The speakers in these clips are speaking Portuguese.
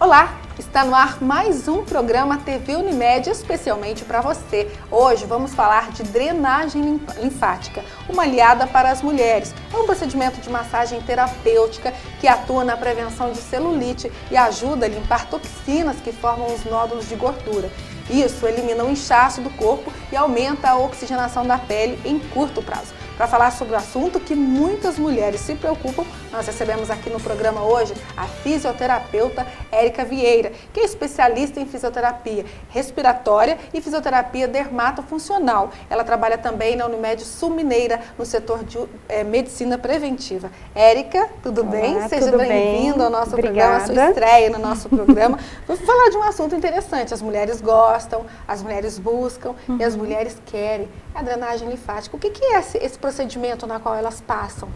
Olá, está no ar mais um programa TV Unimed especialmente para você. Hoje vamos falar de drenagem linfática, uma aliada para as mulheres. É um procedimento de massagem terapêutica que atua na prevenção de celulite e ajuda a limpar toxinas que formam os nódulos de gordura. Isso elimina o inchaço do corpo e aumenta a oxigenação da pele em curto prazo. Para falar sobre o assunto que muitas mulheres se preocupam, nós recebemos aqui no programa hoje a fisioterapeuta Érica Vieira, que é especialista em fisioterapia respiratória e fisioterapia dermatofuncional. Ela trabalha também na Unimed Sul Mineira, no setor de medicina preventiva. Érica, tudo bem? Seja bem-vinda ao nosso programa, a sua estreia no nosso programa. Vamos falar de um assunto interessante. As mulheres gostam, as mulheres buscam e as mulheres querem. A drenagem linfática. O que é esse procedimento na qual elas passam?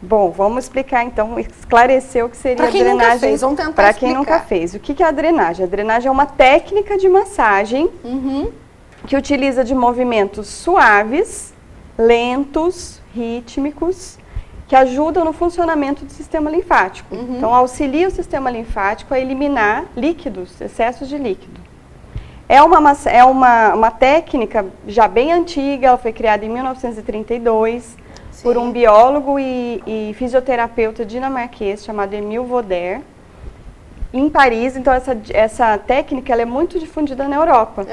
Bom, vamos explicar então, esclarecer o que seria a drenagem. Para quem nunca fez. O que é a drenagem? A drenagem é uma técnica de massagem que utiliza de movimentos suaves, lentos, rítmicos, que ajudam no funcionamento do sistema linfático. Então, auxilia o sistema linfático a eliminar líquidos, excessos de líquido. É uma técnica já bem antiga, ela foi criada em 1932 por um biólogo e fisioterapeuta dinamarquês chamado Emil Voder, em Paris. Então essa técnica ela é muito difundida na Europa.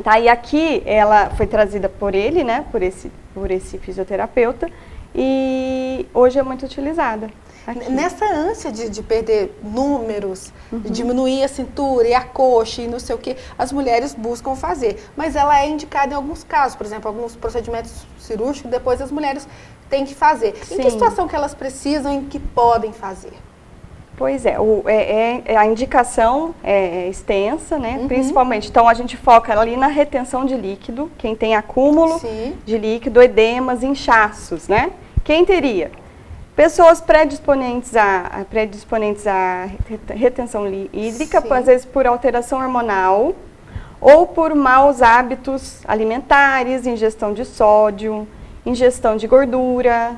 Tá, e aqui ela foi trazida por ele, né, por esse fisioterapeuta, e hoje é muito utilizada. Aqui. Nessa ânsia de perder números, de diminuir a cintura e a coxa e não sei o que, as mulheres buscam fazer. Mas ela é indicada em alguns casos, por exemplo, alguns procedimentos cirúrgicos, depois as mulheres têm que fazer. Em que situação que elas precisam e que podem fazer? Pois é, a indicação é extensa, né? Principalmente, então a gente foca ali na retenção de líquido, quem tem acúmulo de líquido, edemas, inchaços, né? Quem teria? Pessoas predisponentes à retenção hídrica, às vezes por alteração hormonal ou por maus hábitos alimentares, ingestão de sódio, ingestão de gordura,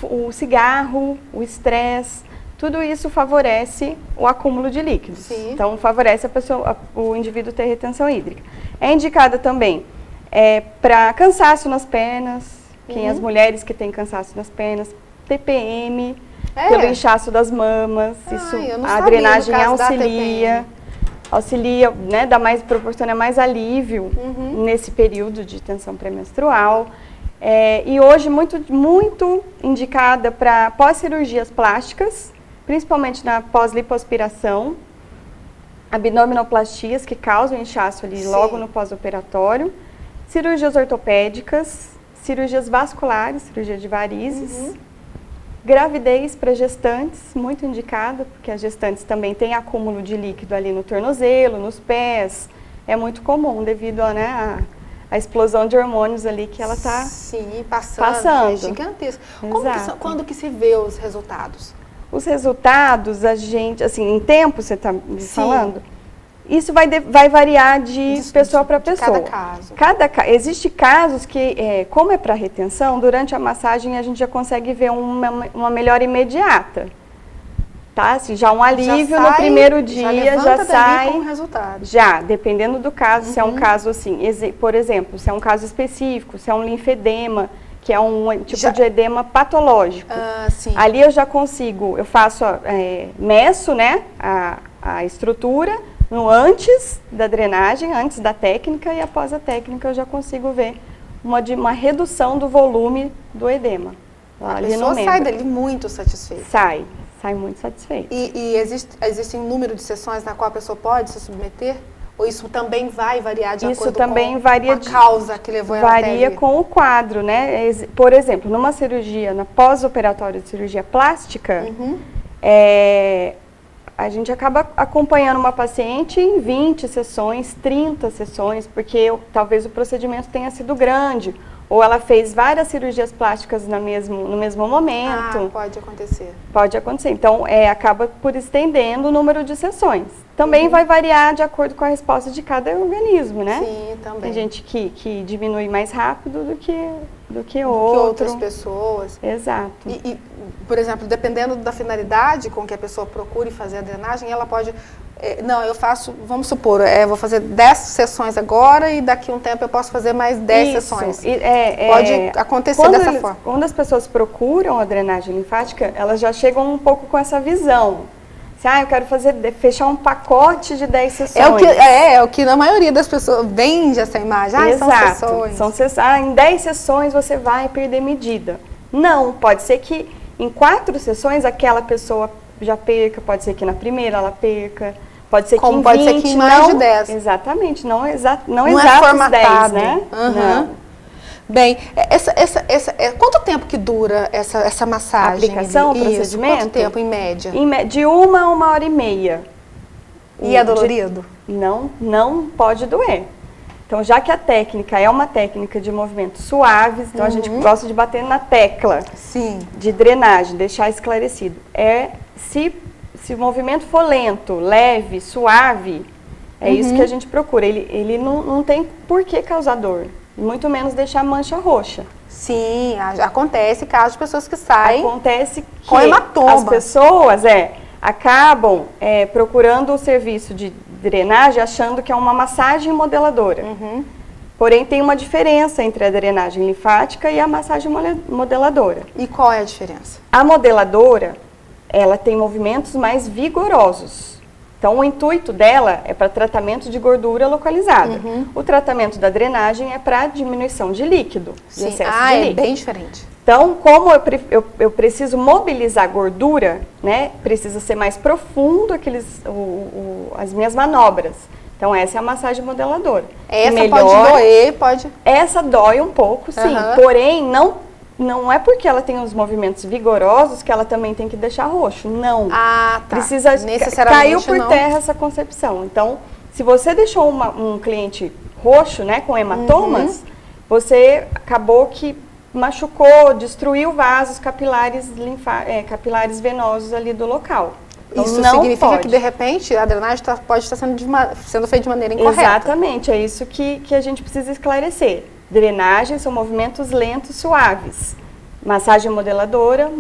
o cigarro, o estresse, tudo isso favorece o acúmulo de líquidos. Então, favorece o indivíduo ter retenção hídrica. É indicada também para cansaço nas pernas, as mulheres que têm cansaço nas pernas, TPM, pelo inchaço das mamas, a drenagem auxilia, né, proporciona mais alívio nesse período de tensão pré-menstrual. E hoje muito indicada para pós-cirurgias plásticas, principalmente na pós-lipoaspiração, abdominoplastias que causam inchaço ali logo no pós-operatório, cirurgias ortopédicas, cirurgias vasculares, cirurgia de varizes, gravidez para gestantes, muito indicada, porque as gestantes também têm acúmulo de líquido ali no tornozelo, nos pés, é muito comum devido a explosão de hormônios ali que ela está passando. É gigantesco. Quando que se vê os resultados? Os resultados, a gente, assim, em tempo você está me falando? Isso vai variar de pessoa para pessoa. Cada caso. Existem casos que, como é para retenção, durante a massagem a gente já consegue ver uma melhora imediata. Tá? Assim, já um alívio no primeiro dia, já sai. Com o resultado. Já, dependendo do caso, se é um caso assim, por exemplo, se é um caso específico, se é um linfedema, que é um tipo de edema patológico. Ali eu já consigo, meço, né, a estrutura, no antes da drenagem, antes da técnica, e após a técnica eu já consigo ver uma redução do volume do edema. A pessoa sai dali muito satisfeita. Sai muito satisfeita. E existe um número de sessões na qual a pessoa pode se submeter? Ou isso também vai variar de acordo com a causa que levou ela até ali? Varia com o quadro, né? Por exemplo, numa cirurgia, na pós-operatória de cirurgia plástica, a gente acaba acompanhando uma paciente em 20 sessões, 30 sessões, porque talvez o procedimento tenha sido grande, ou ela fez várias cirurgias plásticas no mesmo momento. Pode acontecer. Pode acontecer. Então, acaba por estendendo o número de sessões. Também vai variar de acordo com a resposta de cada organismo, né? Sim, também. Tem gente que diminui mais rápido do que do que outras pessoas. Exato. E, por exemplo, dependendo da finalidade com que a pessoa procure fazer a drenagem, ela pode... Não, eu faço, vamos supor, vou fazer 10 sessões agora e daqui a um tempo eu posso fazer mais 10 sessões. Pode acontecer dessa forma. Quando as pessoas procuram a drenagem linfática, elas já chegam um pouco com essa visão. Eu quero fechar um pacote de 10 sessões. É o que na maioria das pessoas vende essa imagem. Exato. São sessões. Em 10 sessões você vai perder medida. Não, pode ser que em 4 sessões aquela pessoa já perca, pode ser que na primeira ela perca, pode ser que em 20, pode ser que em mais de 10. Exatamente, não é exatos formatado. 10, né? Uhum. Não. Bem, quanto tempo que dura essa massagem? A aplicação, o procedimento? Quanto tempo, em média? De 1 a 1h30. E é dolorido? Não pode doer. Então, já que a técnica é uma técnica de movimentos suaves, então a gente gosta de bater na tecla de drenagem, deixar esclarecido. Se o movimento for lento, leve, suave, é isso que a gente procura. Ele não tem por que causar dor. Muito menos deixar mancha roxa. Sim, acontece casos de pessoas que saem com hematoma. As pessoas acabam procurando o serviço de drenagem achando que é uma massagem modeladora. Porém, tem uma diferença entre a drenagem linfática e a massagem modeladora. E qual é a diferença? A modeladora, ela tem movimentos mais vigorosos. Então, o intuito dela é para tratamento de gordura localizada. O tratamento da drenagem é para diminuição de líquido, de excesso de líquido. É bem diferente. Então, como eu preciso mobilizar gordura, né, precisa ser mais profundo as minhas manobras. Então, essa é a massagem modeladora. Essa pode doer, pode... Essa dói um pouco, sim. Porém, não é porque ela tem os movimentos vigorosos que ela também tem que deixar roxo. Não. Precisa caiu por terra essa concepção. Então, se você deixou um cliente roxo, né, com hematomas, você acabou que machucou, destruiu vasos capilares venosos ali do local. Então, isso significa que, de repente, a drenagem pode estar sendo feita de maneira incorreta. Exatamente, é isso que a gente precisa esclarecer. Drenagem são movimentos lentos, suaves. Massagem modeladora,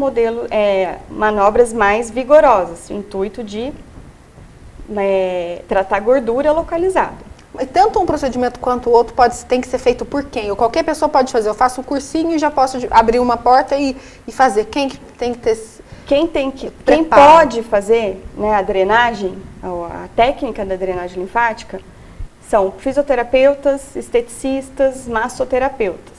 manobras mais vigorosas, intuito de tratar gordura localizada. Mas tanto um procedimento quanto o outro tem que ser feito por quem? Ou qualquer pessoa pode fazer. Eu faço um cursinho e já posso abrir uma porta e fazer. Quem tem que ter... Quem pode fazer, né, a drenagem, a técnica da drenagem linfática, são fisioterapeutas, esteticistas, massoterapeutas.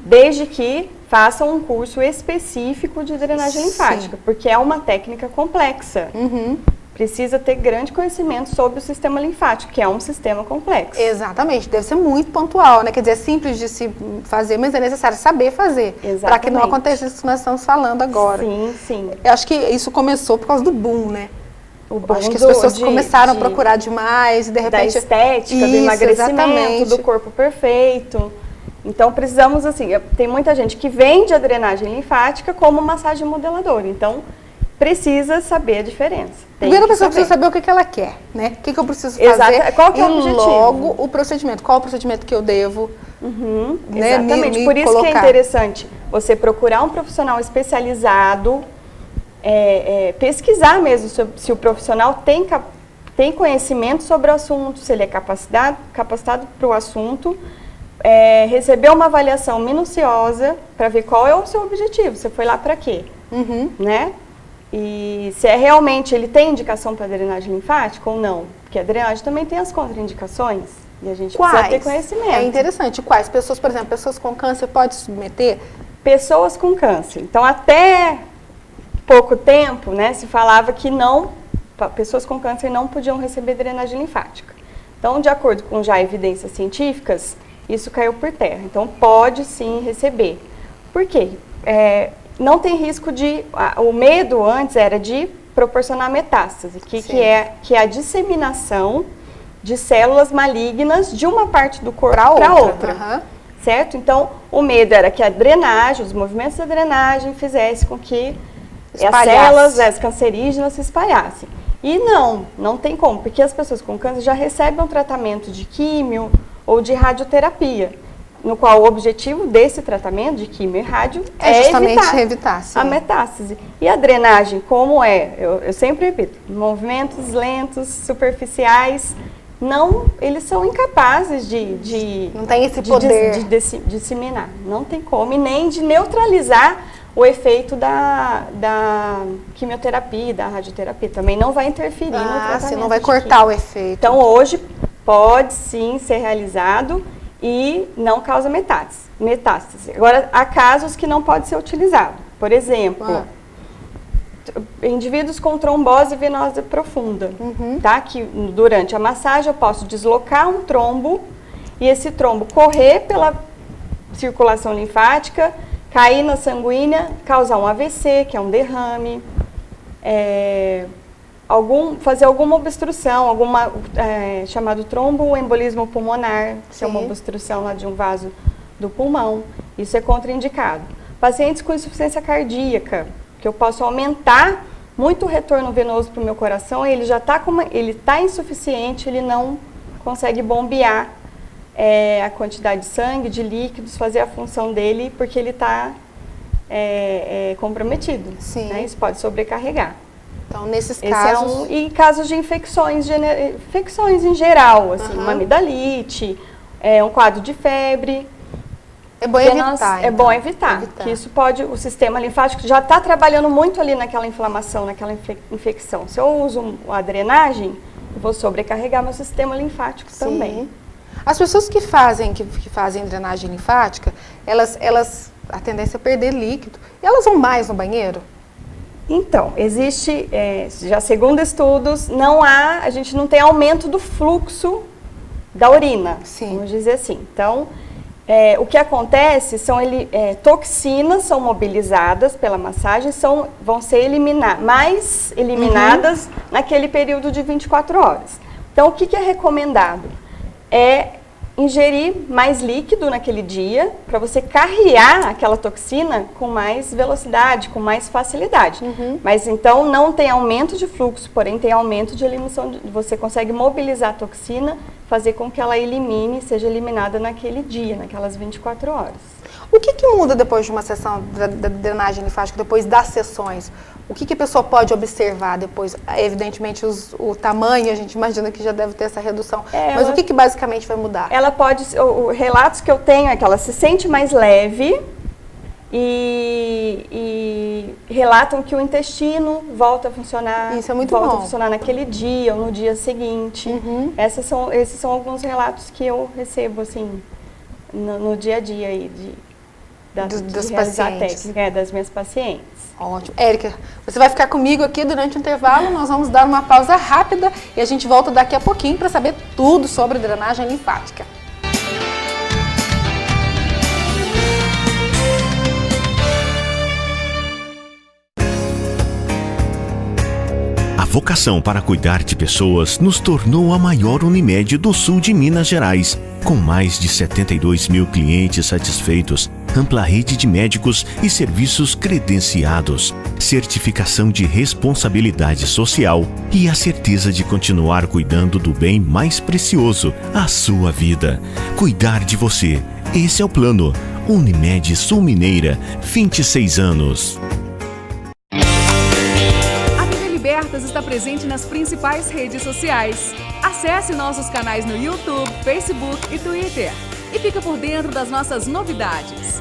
Desde que façam um curso específico de drenagem linfática, porque é uma técnica complexa. Precisa ter grande conhecimento sobre o sistema linfático, que é um sistema complexo. Exatamente, deve ser muito pontual, né? Quer dizer, é simples de se fazer, mas é necessário saber fazer. Para que não aconteça isso que nós estamos falando agora. Sim. Eu acho que isso começou por causa do boom, né? Acho que as pessoas começaram a procurar demais e de repente... Da estética, do emagrecimento, do corpo perfeito. Então, precisamos, assim, tem muita gente que vende a drenagem linfática como massagem modeladora. Então, precisa saber a diferça. Primeiro a pessoa precisa saber o que ela quer, né? O que eu preciso fazer. Qual que é o objetivo? Logo, o procedimento. Qual o procedimento que eu devo exatamente. Por isso que é interessante você procurar um profissional especializado, pesquisar mesmo se o profissional tem conhecimento sobre o assunto, se ele é capacitado para o assunto, receber uma avaliação minuciosa para ver qual é o seu objetivo. Você foi lá para quê? Né? E se realmente ele tem indicação para drenagem linfática ou não. Porque a drenagem também tem as contraindicações. E a gente precisa ter conhecimento. É interessante. Quais? Pessoas, por exemplo, pessoas com câncer podem submeter? Pessoas com câncer. Então, até pouco tempo, né, se falava que pessoas com câncer não podiam receber drenagem linfática. Então, de acordo com já evidências científicas, isso caiu por terra. Então, pode sim receber. Por quê? Não tem risco o medo antes era de proporcionar metástase, que é a disseminação de células malignas de uma parte do corpo para outra. Certo? Então, o medo era que a drenagem, os movimentos da drenagem fizessem com que as células cancerígenas se espalhassem. E não tem como, porque as pessoas com câncer já recebem um tratamento de químio ou de radioterapia. no qual o objetivo desse tratamento de quimio e rádio é justamente evitar a metástase. E a drenagem, como eu sempre repito, movimentos lentos, superficiais, eles são incapazes não tem esse poder de disseminar, não tem como, e nem de neutralizar o efeito da quimioterapia, da radioterapia, também não vai interferir no tratamento. Você não vai cortar o efeito. Então hoje pode sim ser realizado e não causa metástase. Agora, há casos que não pode ser utilizado. Por exemplo, indivíduos com trombose venosa profunda, tá? Que durante a massagem eu posso deslocar um trombo e esse trombo correr pela circulação linfática, cair na sanguínea, causar um AVC, que é um derrame, fazer alguma obstrução, chamado tromboembolismo pulmonar, que é uma obstrução lá de um vaso do pulmão. Isso é contraindicado. Pacientes com insuficiência cardíaca, que eu posso aumentar muito o retorno venoso para o meu coração, ele já está insuficiente, ele não consegue bombear a quantidade de sangue, de líquidos, fazer a função dele, porque ele está comprometido. Sim. Né? Isso pode sobrecarregar. Então, nesses casos... E casos de infecções em geral, assim, uma amidalite, um quadro de febre. É bom evitar. É bom evitar, que isso o sistema linfático já está trabalhando muito ali naquela inflamação, naquela infecção. Se eu uso a drenagem, eu vou sobrecarregar meu sistema linfático também. As pessoas que fazem drenagem linfática, a tendência é perder líquido. E elas vão mais no banheiro? Então, existe, já segundo estudos, a gente não tem aumento do fluxo da urina, vamos dizer assim. Então, o que acontece são toxinas são mobilizadas pela massagem, vão ser eliminadas naquele período de 24 horas. Então, o que é recomendado? É ingerir mais líquido naquele dia, para você carrear aquela toxina com mais velocidade, com mais facilidade. Mas então não tem aumento de fluxo, porém tem aumento de eliminação, você consegue mobilizar a toxina, fazer com que ela seja eliminada naquele dia, naquelas 24 horas. O que muda depois de uma sessão da drenagem linfática, depois das sessões? O que a pessoa pode observar depois? Evidentemente, o tamanho, a gente imagina que já deve ter essa redução. Mas o que basicamente vai mudar? Ela pode, relatos que eu tenho é que ela se sente mais leve e relatam que o intestino volta a funcionar. Isso é muito volta bom. a funcionar naquele dia ou no dia seguinte. Esses são alguns relatos que eu recebo, assim, no dia a dia aí dos pacientes. Técnica, das minhas pacientes. Ótimo. Érica, você vai ficar comigo aqui durante o intervalo, nós vamos dar uma pausa rápida e a gente volta daqui a pouquinho para saber tudo sobre drenagem linfática. A vocação para cuidar de pessoas nos tornou a maior Unimed do sul de Minas Gerais. Com mais de 72 mil clientes satisfeitos, ampla rede de médicos e serviços credenciados, certificação de responsabilidade social e a certeza de continuar cuidando do bem mais precioso, a sua vida. Cuidar de você. Esse é o plano. Unimed Sul Mineira, 26 anos. Está presente nas principais redes sociais. Acesse nossos canais no YouTube, Facebook e Twitter e fica por dentro das nossas novidades.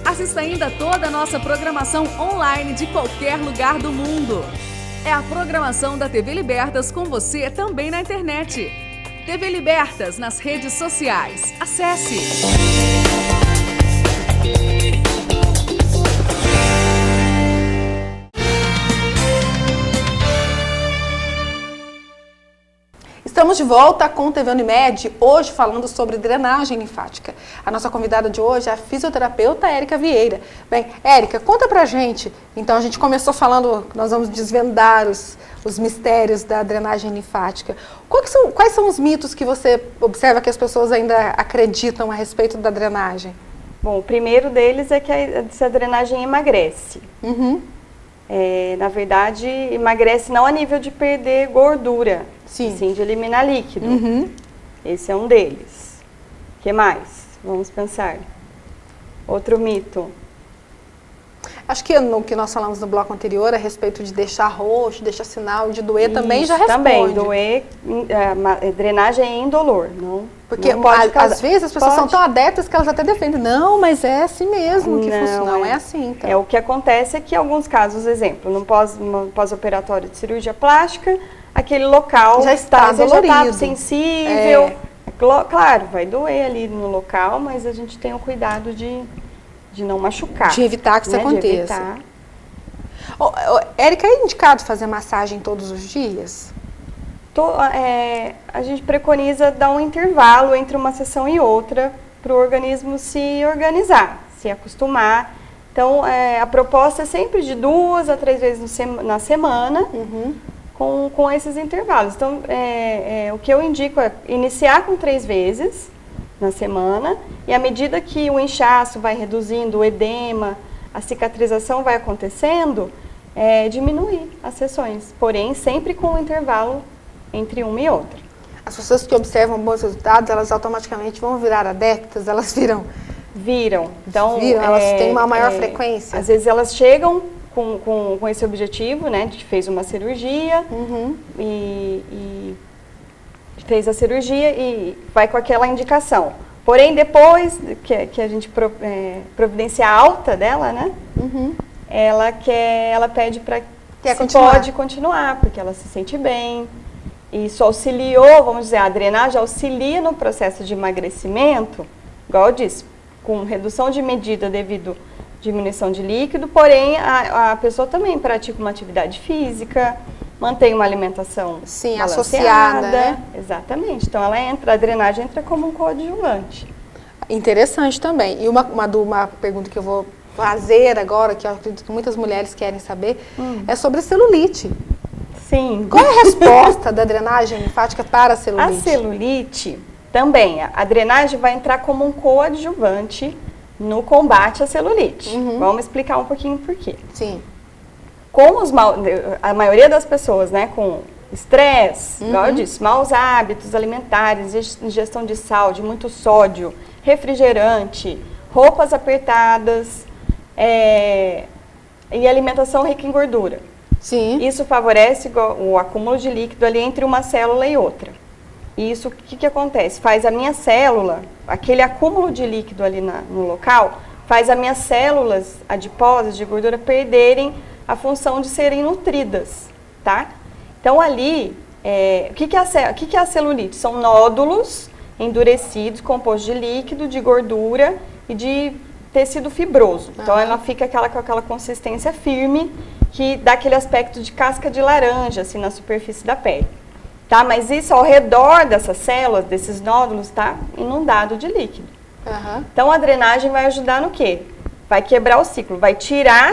Assista ainda toda a nossa programação online de qualquer lugar do mundo. É a programação da TV Libertas com você também na internet. TV Libertas nas redes sociais. Acesse! Estamos de volta com o TV Unimed, hoje falando sobre drenagem linfática. A nossa convidada de hoje é a fisioterapeuta Érica Vieira. Bem, Érica, conta pra gente. Então, a gente começou falando, nós vamos desvendar os mistérios da drenagem linfática. Quais são os mitos que você observa que as pessoas ainda acreditam a respeito da drenagem? Bom, o primeiro deles é que a drenagem emagrece. Na verdade, emagrece não a nível de perder gordura, sim de eliminar líquido. Esse é um deles. O que mais? Vamos pensar. Outro mito. Acho que no que nós falamos no bloco anterior, a respeito de deixar roxo, deixar sinal, de doer, também já responde. Também, doer, drenagem é indolor, não. Porque não pode às vezes as pessoas são tão adeptas que elas até defendem. Não, mas é assim mesmo que funciona. Não é assim, então. É, o que acontece é que em alguns casos, exemplo, no pós-operatório de cirurgia plástica, aquele local já está dolorido. Já está sensível. Claro, vai doer ali no local, mas a gente tem o cuidado de não machucar. De evitar que isso aconteça. Érica, é indicado fazer massagem todos os dias? A gente preconiza dar um intervalo entre uma sessão e outra para o organismo se organizar, se acostumar. Então, a proposta é sempre de 2 a 3 vezes na semana, com esses intervalos. Então, o que eu indico é iniciar com 3 vezes na semana, e à medida que o inchaço vai reduzindo, o edema, a cicatrização vai acontecendo, diminuir as sessões, porém sempre com um intervalo entre uma e outra. As pessoas que observam bons resultados, elas automaticamente vão virar adeptas, elas viram? Então, elas têm uma maior frequência? Às vezes elas chegam com esse objetivo, né, de que fez uma cirurgia e fez a cirurgia e vai com aquela indicação. Porém, depois que a gente providencia a alta dela, né, ela pede para que pode continuar, porque ela se sente bem. Isso auxiliou, vamos dizer, a drenagem auxilia no processo de emagrecimento, igual eu disse, com redução de medida devido à diminuição de líquido, porém a pessoa também pratica uma atividade física, mantém uma alimentação associada, né? Exatamente. Então a drenagem entra como um coadjuvante. Interessante também. E uma pergunta que eu vou fazer agora, que eu acredito que muitas mulheres querem saber, é sobre a celulite. Sim. Qual é a resposta da drenagem linfática para a celulite? A celulite também, a drenagem vai entrar como um coadjuvante no combate à celulite. Vamos explicar um pouquinho por quê. Sim. A maioria das pessoas, né, com estresse, igual eu disse, maus hábitos alimentares, ingestão de sal, de muito sódio, refrigerante, roupas apertadas e alimentação rica em gordura. Sim. Isso favorece o acúmulo de líquido ali entre uma célula e outra. E isso, o que acontece? Faz a minha célula, aquele acúmulo de líquido ali no local, faz as minhas células adiposas de gordura perderem a função de serem nutridas, tá? Então ali, o que é a celulite? São nódulos endurecidos, compostos de líquido, de gordura e de tecido fibroso. Então ela fica com aquela consistência firme, que dá aquele aspecto de casca de laranja, assim, na superfície da pele. Tá? Mas isso ao redor dessas células, desses nódulos, tá inundado de líquido. Então a drenagem vai ajudar no quê? Vai quebrar o ciclo, vai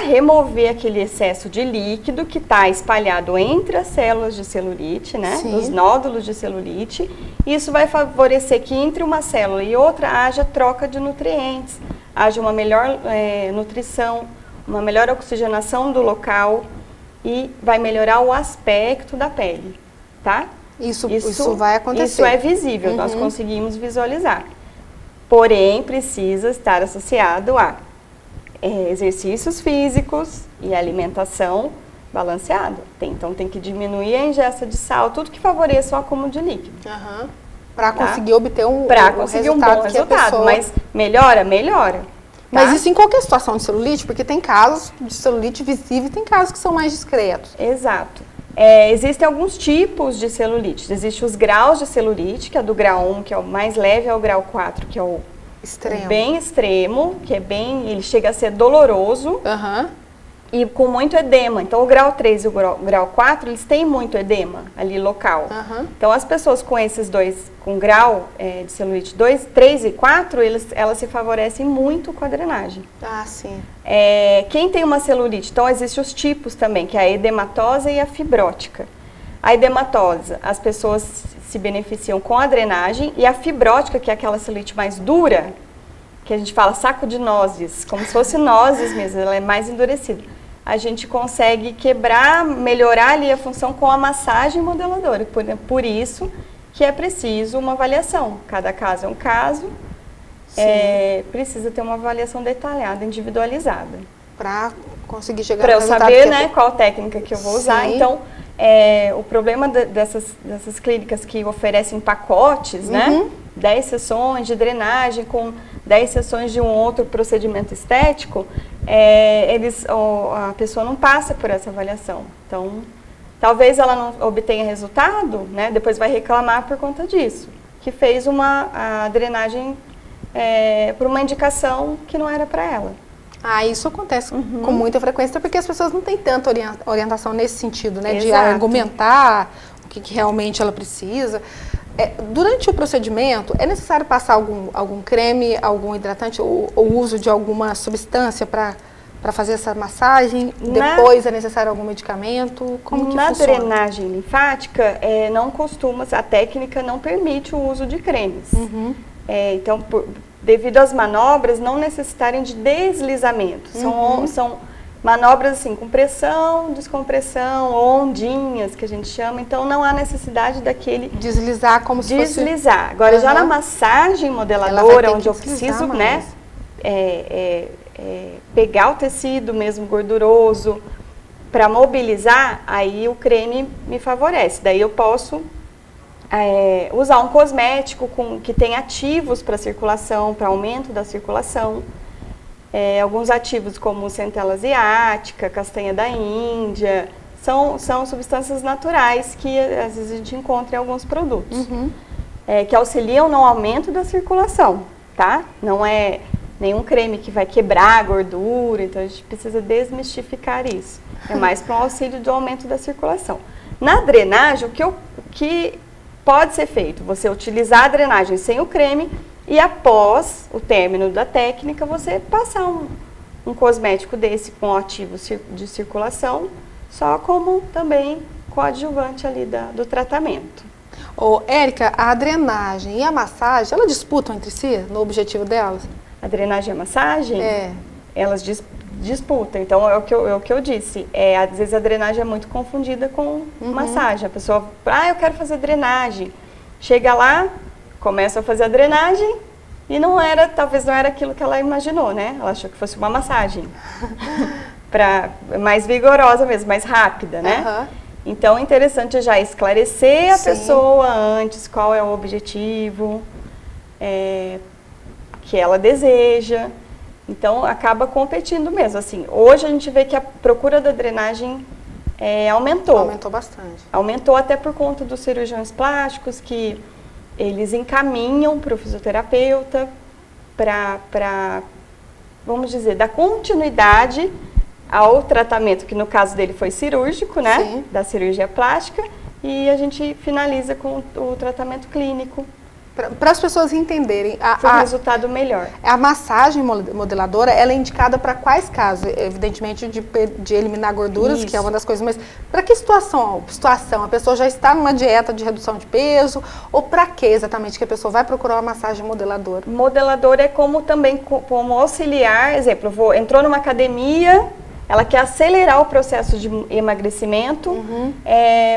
remover aquele excesso de líquido que está espalhado entre as células de celulite, né? Os nódulos de celulite. Isso vai favorecer que entre uma célula e outra haja troca de nutrientes, haja uma melhor nutrição, uma melhor oxigenação do local e vai melhorar o aspecto da pele, tá? Isso vai acontecer. Isso é visível, nós conseguimos visualizar. Porém, precisa estar associado a exercícios físicos e alimentação balanceada. Então, tem que diminuir a ingesta de sal, tudo que favoreça o acúmulo de líquido. Para conseguir obter um bom resultado. Mas melhora. Tá? Mas isso em qualquer situação de celulite, porque tem casos de celulite visível e tem casos que são mais discretos. Exato. Existem alguns tipos de celulite. Existem os graus de celulite, que é do grau 1, que é o mais leve, ao grau 4, que é o bem extremo, que ele chega a ser doloroso e com muito edema. Então, o grau 3 e o grau 4, eles têm muito edema ali local. Então, as pessoas com esses dois, com grau de celulite 2, 3 e 4, elas se favorecem muito com a drenagem. Sim. Quem tem uma celulite, então, existem os tipos também, que é a edematosa e a fibrótica. A edematosa, as pessoas se beneficiam com a drenagem, e a fibrótica, que é aquela celulite mais dura, que a gente fala saco de nozes, como se fosse nozes mesmo, ela é mais endurecida. A gente consegue melhorar ali a função com a massagem modeladora. Por isso que é preciso uma avaliação. Cada caso é um caso. precisa ter uma avaliação detalhada, individualizada. Para conseguir chegar no resultado. Para eu saber, né, qual técnica que eu vou usar. Então, o problema dessas clínicas que oferecem pacotes, né, 10 sessões de drenagem com 10 sessões de um outro procedimento estético, a pessoa não passa por essa avaliação. Então, talvez ela não obtenha resultado, né, depois vai reclamar por conta disso, que fez a drenagem por uma indicação que não era para ela. Isso acontece com muita frequência, porque as pessoas não têm tanta orientação nesse sentido, né? De argumentar o que realmente ela precisa. Durante o procedimento, é necessário passar algum creme, algum hidratante, ou uso de alguma substância para fazer essa massagem? Depois é necessário algum medicamento? Como que funciona? Na drenagem linfática, não costuma, a técnica não permite o uso de cremes. Então, devido às manobras não necessitarem de deslizamento. São manobras assim, com pressão, descompressão, ondinhas, que a gente chama. Então, não há necessidade daquele... Deslizar como se fosse... Deslizar. Agora, já na massagem modeladora, onde eu preciso, né, pegar o tecido mesmo gorduroso para mobilizar, aí o creme me favorece. Daí eu posso... usar um cosmético que tem ativos para circulação, para aumento da circulação. Alguns ativos como centela asiática, castanha da Índia, são substâncias naturais que às vezes a gente encontra em alguns produtos, que auxiliam no aumento da circulação, tá? Não é nenhum creme que vai quebrar a gordura, então a gente precisa desmistificar isso. É mais para um auxílio do aumento da circulação. Na drenagem, o que pode ser feito? Você utilizar a drenagem sem o creme e após o término da técnica, você passar um cosmético desse com ativo de circulação, só como também coadjuvante ali do tratamento. Érica, a drenagem e a massagem, elas disputam entre si no objetivo delas? A drenagem e a massagem? Elas disputam. Então, é o que eu disse. Às vezes a drenagem é muito confundida com massagem. A pessoa, eu quero fazer drenagem. Chega lá, começa a fazer a drenagem e talvez não era aquilo que ela imaginou, né? Ela achou que fosse uma massagem. Mais vigorosa mesmo, mais rápida, né? Então, é interessante já esclarecer a pessoa antes, qual é o objetivo que ela deseja. Então, acaba competindo mesmo, assim. Hoje a gente vê que a procura da drenagem aumentou. Aumentou bastante. Aumentou até por conta dos cirurgiões plásticos, que eles encaminham para o fisioterapeuta para, vamos dizer, dar continuidade ao tratamento, que no caso dele foi cirúrgico, né? Sim. Da cirurgia plástica, e a gente finaliza com o tratamento clínico. Para as pessoas entenderem, um resultado melhor. A massagem modeladora, ela é indicada para quais casos? Evidentemente de eliminar gorduras, que é uma das coisas, mas para que situação? A pessoa já está numa dieta de redução de peso, ou para que exatamente que a pessoa vai procurar uma massagem modeladora? Modeladora é como auxiliar, exemplo, entrou numa academia, ela quer acelerar o processo de emagrecimento,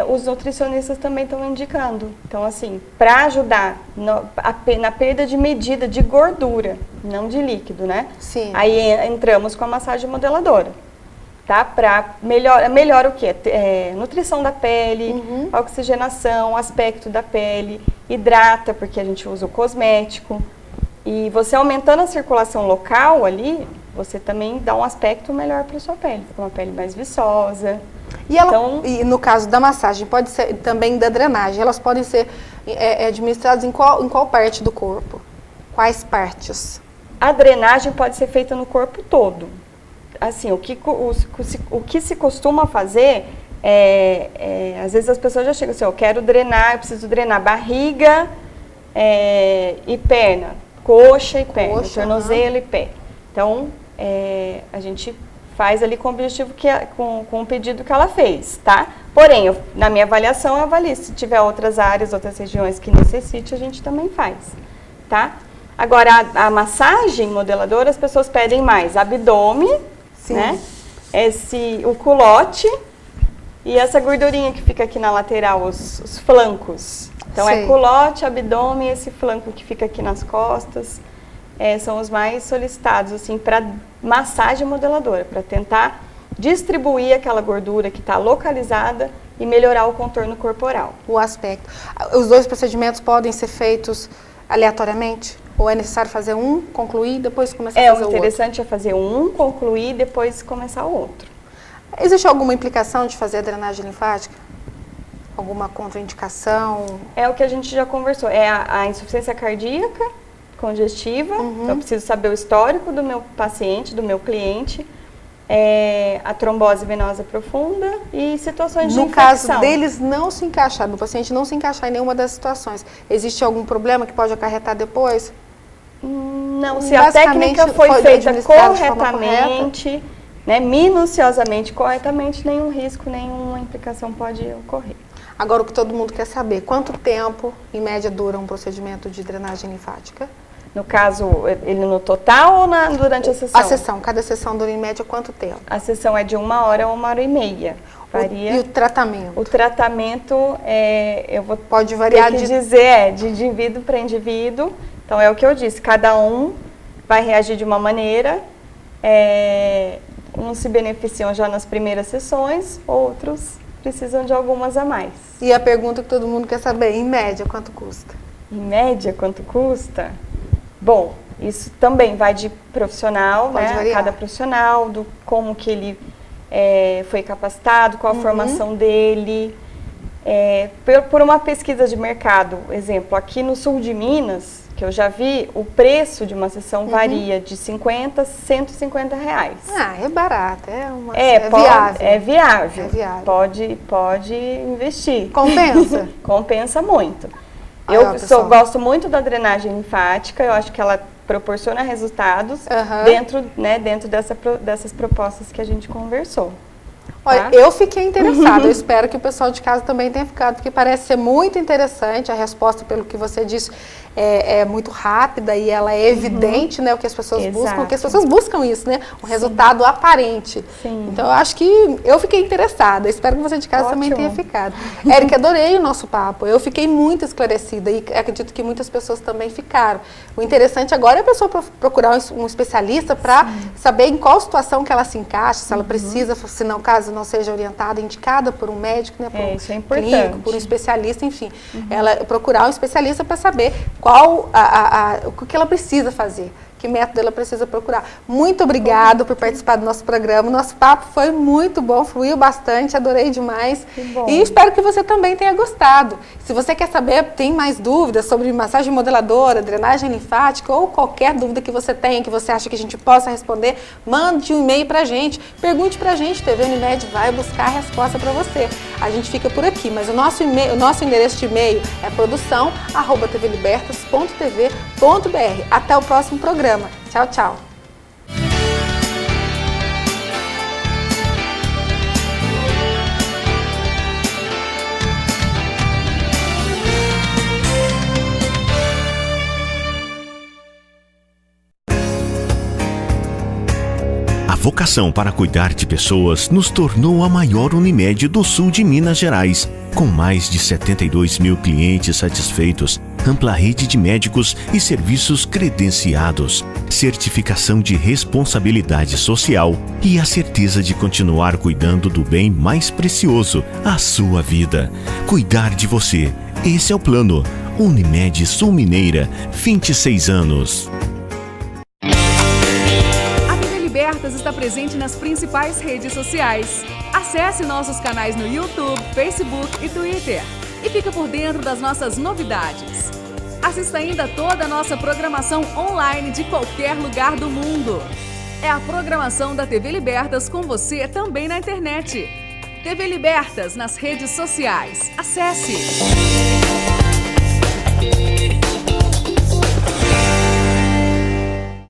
os nutricionistas também estão indicando. Então, assim, para ajudar na perda de medida de gordura, não de líquido, né? Sim. Aí entramos com a massagem modeladora, tá? Para melhora o quê? Nutrição da pele, oxigenação, aspecto da pele, hidrata, porque a gente usa o cosmético. E você aumentando a circulação local ali, você também dá um aspecto melhor para a sua pele, fica uma pele mais viçosa. E no caso da massagem, pode ser também da drenagem, elas podem ser administradas em qual parte do corpo? Quais partes? A drenagem pode ser feita no corpo todo. Assim, o que se costuma fazer às vezes as pessoas já chegam assim, eu quero drenar, eu preciso drenar barriga e perna, coxa e perna, tornozelo e pé. Então, a gente faz ali com o objetivo, com o pedido que ela fez, tá? Porém, na minha avaliação, eu avalio. Se tiver outras áreas, outras regiões que necessite, a gente também faz, tá? Agora, a massagem modeladora, as pessoas pedem mais abdômen, né? O culote e essa gordurinha que fica aqui na lateral, os flancos. Então, culote, abdômen e esse flanco que fica aqui nas costas. são os mais solicitados, assim, para massagem modeladora, para tentar distribuir aquela gordura que está localizada e melhorar o contorno corporal. O aspecto. Os 2 procedimentos podem ser feitos aleatoriamente? Ou é necessário fazer um, concluir e depois começar a fazer o outro? O interessante é fazer um, concluir e depois começar o outro. Existe alguma implicação de fazer a drenagem linfática? Alguma contraindicação? É o que a gente já conversou, é a insuficiência cardíaca congestiva, então eu preciso saber o histórico do meu paciente, do meu cliente, a trombose venosa profunda e situações de infecção. No caso deles não se encaixar, do paciente não se encaixar em nenhuma das situações, existe algum problema que pode acarretar depois? Não, se a técnica foi feita corretamente, né, minuciosamente, corretamente, nenhum risco, nenhuma implicação pode ocorrer. Agora, o que todo mundo quer saber, quanto tempo, em média, dura um procedimento de drenagem linfática? No caso, ele no total ou durante a sessão? A sessão, cada sessão dura em média quanto tempo? A sessão é de 1 hora a 1h30. Varia. E o tratamento? O tratamento, pode variar de indivíduo para indivíduo. Então, é o que eu disse, cada um vai reagir de uma maneira, uns se beneficiam já nas primeiras sessões, outros precisam de algumas a mais. E a pergunta que todo mundo quer saber, em média, quanto custa? Em média, quanto custa? Bom, isso também vai de profissional, pode né? Variar. Cada profissional, do como que ele foi capacitado, qual a formação dele. Por uma pesquisa de mercado, exemplo, aqui no sul de Minas, que eu já vi, o preço de uma sessão varia de 50 a 150 reais. Ah, é barato, viável. É viável. É viável. Pode investir. Compensa? Compensa muito. Gosto muito da drenagem linfática, eu acho que ela proporciona resultados dentro dessas propostas que a gente conversou. Olha, eu fiquei interessada, eu espero que o pessoal de casa também tenha ficado, porque parece ser muito interessante, a resposta, pelo que você disse, é muito rápida e ela é evidente, né, o que as pessoas buscam, porque as pessoas buscam isso, né, um resultado aparente. Sim. Então, eu acho que eu fiquei interessada, espero que você de casa também tenha ficado. Érica, adorei o nosso papo, eu fiquei muito esclarecida e acredito que muitas pessoas também ficaram. O interessante agora é a pessoa procurar um especialista para saber em qual situação que ela se encaixa, se ela precisa, se não, caso não seja orientada, indicada por um médico, né, por um isso é clínico, por um especialista, enfim. Ela procurar um especialista para saber qual o que ela precisa fazer, que método ela precisa procurar. Muito obrigada por participar do nosso programa. O nosso papo foi muito bom, fluiu bastante, adorei demais. E espero que você também tenha gostado. Se você quer saber, tem mais dúvidas sobre massagem modeladora, drenagem linfática ou qualquer dúvida que você tenha, que você acha que a gente possa responder, mande um e-mail pra gente, pergunte pra gente, TV Unimed vai buscar a resposta para você. A gente fica por aqui, mas o nosso endereço de e-mail é produção@tvlibertas.tv.br. Até o próximo programa. Tchau, tchau. A vocação para cuidar de pessoas nos tornou a maior Unimed do sul de Minas Gerais, com mais de 72 mil clientes satisfeitos, ampla rede de médicos e serviços credenciados, certificação de responsabilidade social e a certeza de continuar cuidando do bem mais precioso, a sua vida. Cuidar de você, esse é o plano. Unimed Sul Mineira, 26 anos. Está presente nas principais redes sociais. Acesse nossos canais no YouTube, Facebook e Twitter e fica por dentro das nossas novidades. Assista ainda toda a nossa programação online de qualquer lugar do mundo. É a programação da TV Libertas com você também na internet. TV Libertas nas redes sociais. Acesse!